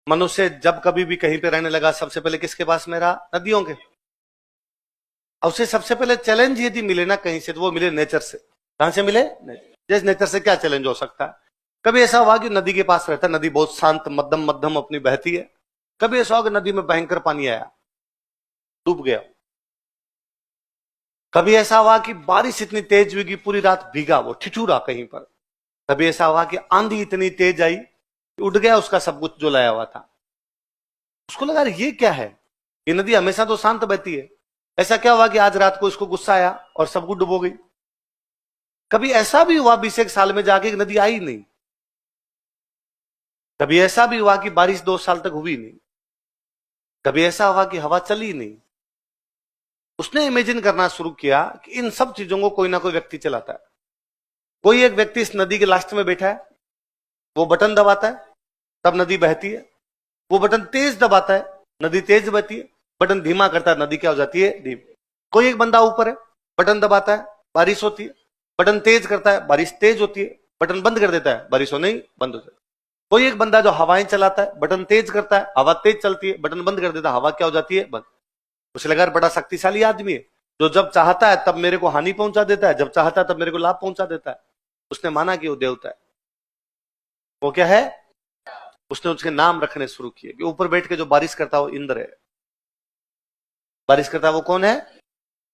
मनुष्य जब कभी भी कहीं पे रहने लगा सबसे पहले किसके पास में रहा? नदियों के। और उसे सबसे पहले चैलेंज यदि मिले ना कहीं से तो वो मिले नेचर से। कहां से मिले? जैसे नेचर से क्या चैलेंज हो सकता है? कभी ऐसा हुआ कि नदी के पास रहता है, नदी बहुत शांत मध्यम मध्यम अपनी बहती है। कभी ऐसा हुआ कि नदी में भयंकर पानी आया, डूब गया। कभी ऐसा हुआ कि बारिश इतनी तेज हुई कि पूरी रात भीगा, वो ठिठुरा कहीं पर। कभी ऐसा हुआ कि आंधी इतनी तेज आई कि उड़ गया उसका सब कुछ जो लाया हुआ था। उसको लगा ये क्या है, ये नदी हमेशा तो शांत बहती है, ऐसा क्या हुआ कि आज रात को इसको गुस्सा आया और सब कुछ डुबो गई। कभी ऐसा भी हुआ 20 साल में जाके नदी आई नहीं। कभी ऐसा भी हुआ कि बारिश 2 साल तक हुई नहीं। कभी ऐसा हुआ कि हवा चली नहीं। उसने इमेजिन करना शुरू किया कि इन सब चीजों को कोई ना कोई व्यक्ति चलाता है। कोई एक व्यक्ति इस नदी के लास्ट में बैठा है, वो बटन दबाता है तब नदी बहती है। वो बटन तेज दबाता है, नदी तेज बहती है। बटन धीमा करता है, नदी क्या हो जाती है? धीमी। कोई एक बंदा ऊपर है, बटन दबाता है, बारिश होती है। बटन तेज करता है, बारिश तेज होती है। बटन बंद कर देता है, बारिश हो नहीं, बंद हो जाती है। कोई एक बंदा जो हवाएं चलाता है, बटन तेज करता है, हवा तेज चलती है। बटन बंद कर देता है, हवा क्या हो जाती है? बंद। उसे लगा बड़ा शक्तिशाली आदमी है, जो जब चाहता है तब मेरे को हानि पहुंचा देता है, जब चाहता है तब मेरे को लाभ पहुंचा देता है। उसने माना कि वो देवता है। वो क्या है? उसने उसके नाम रखने शुरू किए कि ऊपर बैठ के जो बारिश करता है वो इंद्र है। बारिश करता है वो कौन है?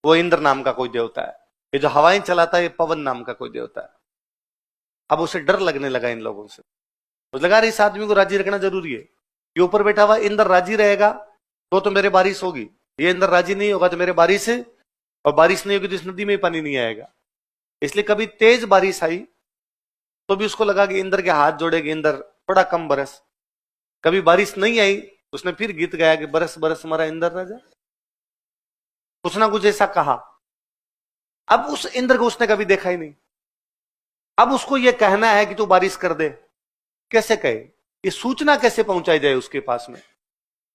वो इंद्र नाम का कोई देवता है। ये जो हवाएं चलाता है ये पवन नाम का कोई देवता है। अब उसे डर लगने लगा इन लोगों से। मुझे लगा इस आदमी को राजी रखना जरूरी है। ये ऊपर बैठा हुआ इंद्र राजी रहेगा तो मेरे बारिश होगी। ये इंद्र राजी नहीं होगा तो मेरे बारिश है, और बारिश नहीं होगी तो इस नदी में ही पानी नहीं आएगा। इसलिए कभी तेज बारिश आई तो भी उसको लगा कि इंद्र के हाथ जोड़ेगी, इंद्र थोड़ा कम बरस। कभी बारिश नहीं आई उसने फिर गीत गाया कि बरस बरस हमारा इंद्र राजा, कुछ ना कुछ ऐसा कहा। अब उस इंद्र को उसने कभी देखा ही नहीं। अब उसको यह कहना है कि तू बारिश कर दे। कैसे कहे? ये सूचना कैसे पहुंचाई जाए उसके पास में?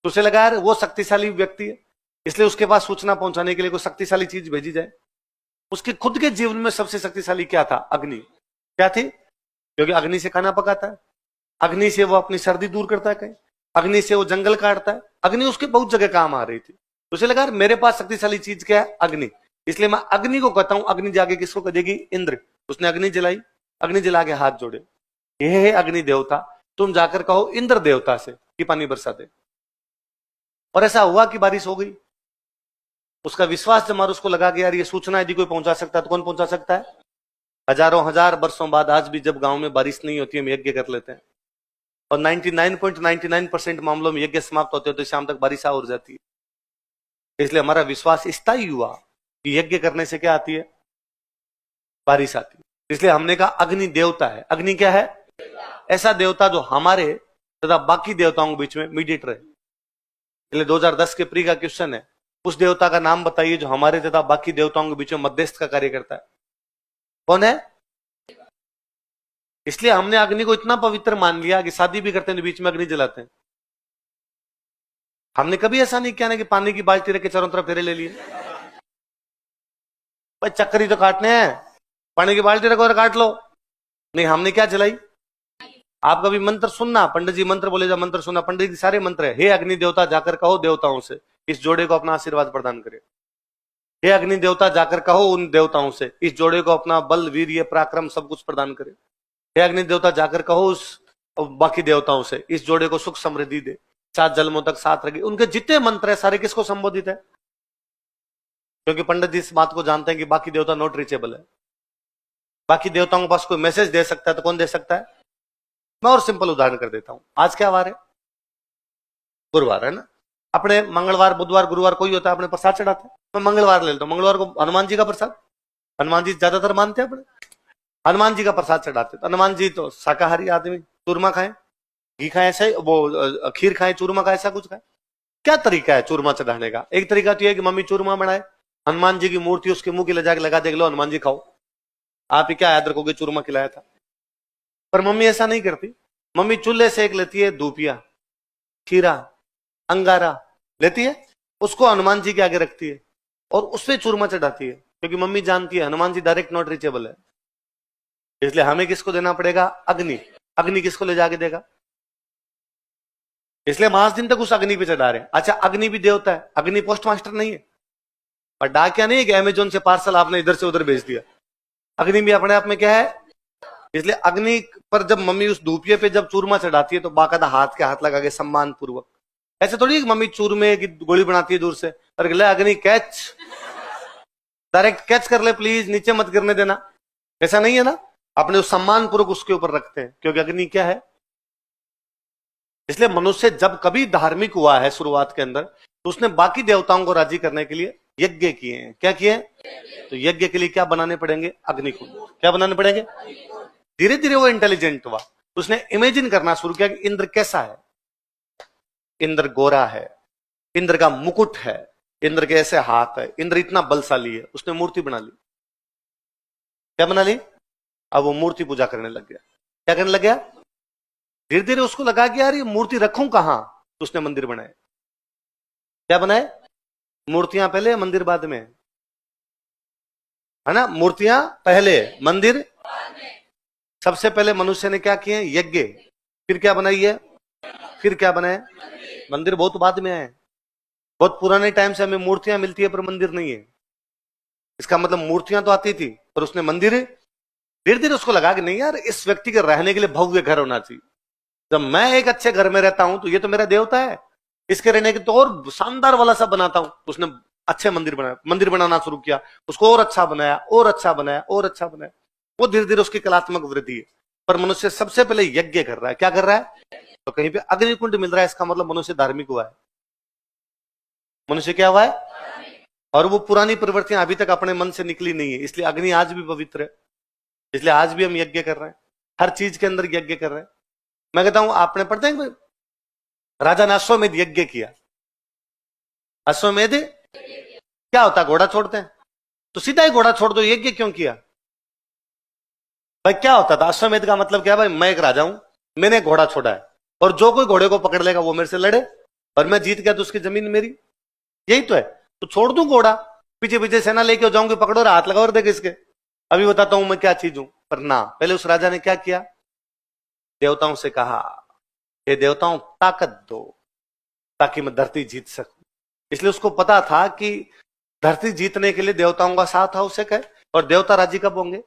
तो उसे लगा यार वो शक्तिशाली व्यक्ति है, इसलिए उसके पास सूचना पहुंचाने के लिए कोई शक्तिशाली चीज भेजी जाए। उसके खुद के जीवन में सबसे शक्तिशाली क्या था? अग्नि। क्या थी? क्योंकि अग्नि से खाना पकाता है, अग्नि से वो अपनी सर्दी दूर करता है, कहीं अग्नि से वो जंगल काटता है। अग्नि उसके बहुत जगह काम आ रही थी। तो उसे लगा मेरे पास शक्तिशाली चीज क्या है? अग्नि। इसलिए मैं अग्नि को कहता हूं। अग्नि जाके किसको कह देगी? इंद्र। उसने अग्नि जलाई, अग्नि जला के हाथ जोड़े, यह है अग्नि देवता, तुम जाकर कहो इंद्र देवता से कि पानी बरसा दे। और ऐसा हुआ कि बारिश हो गई। उसका विश्वास जमा, उसको लगा कि यार ये सूचना यदि कोई पहुंचा सकता है तो कौन पहुंचा सकता है? हजारों हजार वर्षों बाद आज भी जब गांव में बारिश नहीं होती है, हम यज्ञ कर लेते हैं, और 99.99% मामलों में यज्ञ समाप्त होते हैं तो शाम तक बारिश आ जाती है। इसलिए हमारा विश्वास स्थायी हुआ कि यज्ञ करने से क्या आती है? बारिश आती है। इसलिए हमने कहा अग्नि देवता है। अग्नि क्या है? ऐसा देवता जो हमारे तथा बाकी देवताओं के बीच में मीडिएटर है। इसलिए 2010 के प्री का क्वेश्चन है, उस देवता का नाम बताइए जो हमारे तथा बाकी देवताओं के बीच में मध्यस्थ का कार्य करता है। कौन है? इसलिए हमने अग्नि को इतना पवित्र मान लिया कि शादी भी करते हैं बीच में अग्नि जलाते हैं। हमने कभी ऐसा नहीं किया ना कि पानी की बाल्टी रख के चारों तरफ फेरे ले लिए। भाई चक्कर ही तो काटने हैं, पानी की बाल्टी रखो और काट लो। नहीं, हमने क्या जलाई? आप कभी मंत्र सुनना, पंडित जी मंत्र बोले जा, मंत्र सुनना, पंडित जी सारे मंत्र है। हे अग्नि देवता जाकर कहो देवताओं से इस जोड़े को अपना आशीर्वाद प्रदान करे। हे अग्नि देवता जाकर कहो उन देवताओं से इस जोड़े को अपना बल वीर्य पराक्रम सब कुछ प्रदान करे। हे अग्नि देवता जाकर कहो उस बाकी देवताओं से इस जोड़े को सुख समृद्धि दे, 7 जन्मों तक साथ रखे। उनके जितने मंत्र है सारे किसको संबोधित है? क्योंकि पंडित जी इस बात को जानते हैं कि बाकी देवता नॉट रीचेबल है। बाकी देवताओं के पास कोई मैसेज दे सकता है तो कौन दे सकता है? मैं और सिंपल उदाहरण कर देता हूं। आज क्या वार है? गुरुवार है ना। अपने मंगलवार बुधवार गुरुवार कोई होता है अपने प्रसाद चढ़ाते हैं। मैं मंगलवार ले लेता हूं। मंगलवार को हनुमान जी का प्रसाद, हनुमान जी ज्यादातर मानते हैं अपने, हनुमान जी का प्रसाद चढ़ाते। तो हनुमान जी तो शाकाहारी आदमी, चूरमा खाएं, घी खाएं, ऐसे वो खीर खाएं, चूरमा खाएं, ऐसा कुछ खाएं। क्या तरीका है चूरमा चढ़ाने का? एक तरीका तो यह कि मम्मी चूरमा बनाए, हनुमान जी की मूर्ति उसके मुंह की ले जाके लगा देख लो, हनुमान जी खाओ। आप ही क्या याद रखोगे चूरमा खिलाया था। पर मम्मी ऐसा नहीं करती। मम्मी चूल्हे से एक लेती है धूपिया, खीरा, अंगारा लेती है, उसको हनुमान जी के आगे रखती है और उससे चूरमा चढ़ाती है। क्योंकि मम्मी जानती है Hanuman ji direct not reachable है। इसलिए हमें किसको देना पड़ेगा? अग्नि। अग्नि किसको ले जाके देगा? इसलिए हम आज दिन तक उस अग्नि पे चढ़ा रहे हैं। अच्छा, अग्नि भी देवता है, अग्नि पोस्ट मास्टर नहीं है, पर डाकिया नहीं है कि अमेजोन से पार्सल आपने इधर से उधर भेज दिया। अग्नि भी अपने आप में क्या है? इसलिए अग्नि पर जब मम्मी उस धूपिये पे जब चूरमा चढ़ाती है तो बाकायदा हाथ के हाथ लगा के सम्मान पूर्वक, ऐसे थोड़ी है कि मम्मी चूरमे की गोली बनाती है दूर से और ले अग्नि कैच, डायरेक्ट कैच कर ले प्लीज, नीचे मत गिरने देना, ऐसा नहीं है ना। अपने उस सम्मान पूर्वक उसके ऊपर रखते हैं, क्योंकि अग्नि क्या है। इसलिए मनुष्य जब कभी धार्मिक हुआ है शुरुआत के अंदर, तो उसने बाकी देवताओं को राजी करने के लिए यज्ञ किए हैं। क्या किए? तो यज्ञ के लिए क्या बनाने पड़ेंगे? अग्निकुंड। क्या बनाने पड़ेंगे? धीरे धीरे वो इंटेलिजेंट हुआ, उसने इमेजिन करना शुरू किया कि इंद्र कैसा है। इंद्र गोरा है, इंद्र का मुकुट है, इंद्र के ऐसे हाथ है, इंद्र इतना बलशाली है। उसने मूर्ति बना ली। क्या बना ली? अब वो मूर्ति पूजा करने लग गया। क्या करने लग गया? धीरे धीरे उसको लगा कि यार ये मूर्ति रखूं कहां, तो उसने मंदिर बनाए। क्या बनाए? मूर्तियां पहले, मंदिर बाद में, है ना। मूर्तियां पहले, मंदिर। सबसे पहले मनुष्य ने क्या किए? यज्ञ। फिर क्या बनाई है? फिर क्या बनाए? मंदिर बहुत बाद में आए। बहुत पुराने टाइम से हमें मूर्तियां मिलती है पर मंदिर नहीं है। इसका मतलब मूर्तियां तो आती थी पर उसने मंदिर। धीरे धीरे उसको लगा कि नहीं यार, इस व्यक्ति के रहने के लिए भव्य घर होना चाहिए। जब मैं एक अच्छे घर में रहता हूं तो ये तो मेरा देवता है, इसके रहने के तो और शानदार वाला सा बनाता हूं। उसने अच्छे मंदिर बनाया, मंदिर बनाना शुरू किया, उसको और अच्छा बनाया, और अच्छा बनाया, और अच्छा बनाया। वो धीरे धीरे उसकी कलात्मक वृद्धि है। पर मनुष्य सबसे पहले यज्ञ कर रहा है। क्या कर रहा है? तो कहीं पे अग्निकुंड मिल रहा है, इसका मतलब मनुष्य धार्मिक हुआ है। मनुष्य क्या हुआ है? और वो पुरानी प्रवृत्तियां अभी तक अपने मन से निकली नहीं है, इसलिए अग्नि आज भी पवित्र है। इसलिए आज भी हम यज्ञ कर रहे हैं, हर चीज के अंदर यज्ञ कर रहे हैं। मैं कहता हूं, आपने पढ़ते हैं राजा ने अश्वमेध यज्ञ किया। अश्वमेध क्या होता है? घोड़ा छोड़ते हैं, तो सीधा ही घोड़ा छोड़ दो, यज्ञ क्यों किया भाई? क्या होता था? अश्वमेध का मतलब क्या भाई? मैं एक राजा हूं, मैंने घोड़ा छोड़ा है, और जो कोई घोड़े को पकड़ लेगा वो मेरे से लड़े, और मैं जीत गया तो उसकी जमीन मेरी। यही तो है। तो छोड़ दूं घोड़ा, पीछे पीछे सेना लेके जाऊंगी, पकड़ो, हाथ लगाओ और देखे इसके, अभी बताता हूं मैं क्या चीज हूं। पर ना, पहले उस राजा ने क्या किया? देवताओं से कहा, ये देवताओं ताकत दो ताकि मैं धरती जीत सकूं। इसलिए उसको पता था कि धरती जीतने के लिए देवताओं का साथ आवश्यक है, और देवता राजी कब होंगे?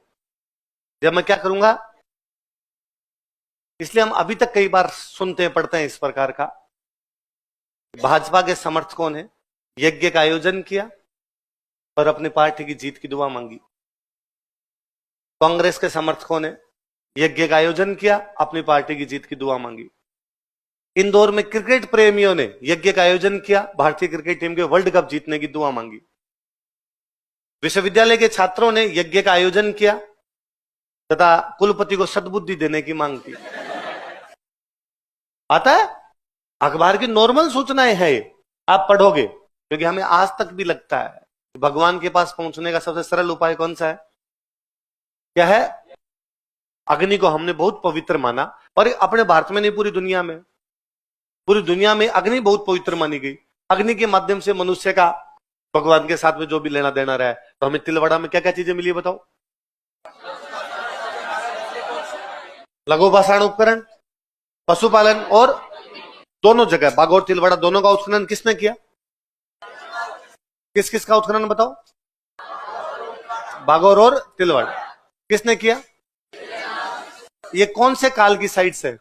जब मैं क्या करूंगा। इसलिए हम अभी तक कई बार सुनते हैं, पढ़ते हैं इस प्रकार का। भाजपा के समर्थकों ने यज्ञ का आयोजन किया और अपनी पार्टी की जीत की दुआ मांगी। कांग्रेस के समर्थकों ने यज्ञ का आयोजन किया, अपनी पार्टी की जीत की दुआ मांगी। इंदौर में क्रिकेट प्रेमियों ने यज्ञ का आयोजन किया, भारतीय क्रिकेट टीम के वर्ल्ड कप जीतने की दुआ मांगी। विश्वविद्यालय के छात्रों ने यज्ञ का आयोजन किया तथा कुलपति को सद्बुद्धि देने की मांग की। आता है, अखबार की नॉर्मल सूचनाएं हैं, आप पढ़ोगे, क्योंकि हमें आज तक भी लगता है कि भगवान के पास पहुंचने का सबसे सरल उपाय कौन सा है? क्या है? अग्नि को हमने बहुत पवित्र माना, और अपने भारत में नहीं, पूरी दुनिया में अग्नि बहुत पवित्र मानी गई। अग्नि के माध्यम से मनुष्य का भगवान के साथ में जो भी लेना देना रहा है। तो हमें तिलवाड़ा में क्या क्या चीजें मिली है बताओ? लघु पाषाण उपकरण, पशुपालन, और दोनों जगह बाघ और तिलवाड़ा दोनों का उत्खनन किसने किया? किस किस का उत्खनन बताओ? बागौर और तिलवाड़ा किसने किया? ये कौन से काल की साइड से?